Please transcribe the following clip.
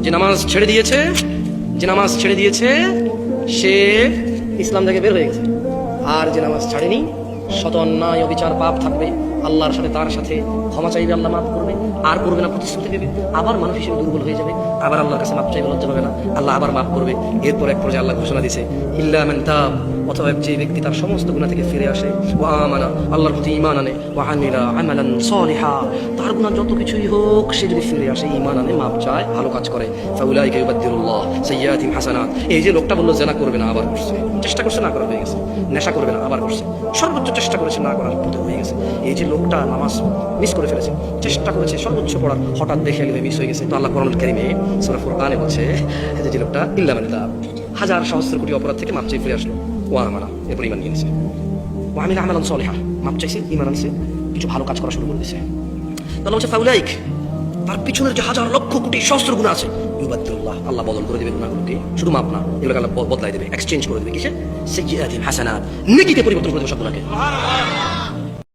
যে নামাজ ছেড়ে দিয়েছে সে ইসলাম থেকে বের হয়ে গেছে। আর যে নামাজ ছাড়েনি, শত অন্যায় অবিচার পাপ থাকবে, আল্লাহর সাথে তার সাথে ক্ষমা চাইবে, আল্লাহ মাফ করবে, আর করবে না, প্রতিশ্রুতি দেবে, আবার মানুষ হিসেবে দুর্বল হয়ে যাবে, আবার আল্লাহর কাছে মাফ চাইবে, লজ্জা পাবে না, আল্লাহ আবার মাফ করবে। এরপর এক পর্যায়ে আল্লাহ ঘোষণা দিয়েছে ইল্লা মান তাব, অথবা যে ব্যক্তি তার সমস্ত গুনাহ থেকে ফিরে আসে, ওয়া আমানা, আল্লাহর প্রতি ঈমান আনে, ওয়া আমিলা আমালান সালিহা, তার গুনাহ যত কিছুই হোক সে যদি ফিরে আসে, ঈমান আনে, মাপ চায়, ভালো কাজ করে, ফাউলাইকা ইউবাদদিলুল্লাহ সাইয়্যাতিহিম হাসানাত। এই যে লোকটা বললো জেনা করবে না, আবার করছে, চেষ্টা করছে না করা হয়ে গেছে, নেশা করবে না আবার করছে, সর্বোচ্চ চেষ্টা করেছে না করার পথে হয়ে গেছে। এই যে লোকটা নামাজ মিস করে ফেলেছে, চেষ্টা করেছে সর্বোচ্চ পড়ার, হঠাৎ দেখে গেলে মিস হয়ে গেছে, তো আল্লাহ কোরআনুল কারীমে সূরা ফুরকানে বলছে যে লোকটা ইল্লা মান তাব, হাজার সহস্র কোটি অপরাধ থেকে মাপ চেয়ে ফিরে আসলো, ওয়া আমানা, এরপর ঈমান নিয়েছে, ওয়া আমিলা আমালান সালিহা, মাপ চাইছে, ঈমান আনছে, কিছু ভালো কাজ করা শুরু করে দিয়েছে। তাহলে হচ্ছে ফাউলাইক, তার পিছনের যে হাজার লক্ষ কোটি সহস্র গুনাহ আছে, ইউবাদদিলুল্লাহ, আল্লাহ বদল করে দেবে গুনাহগুলোকে, শুধু মাপ না, এগুলোকে আল্লাহ বদলাই দেবে, এক্সচেঞ্জ করে দেবে, কিসে? সাইয়্যাতিহিম হাসানাত, নেকিতে পরিবর্তন করে দেবে সব গুনাহকে।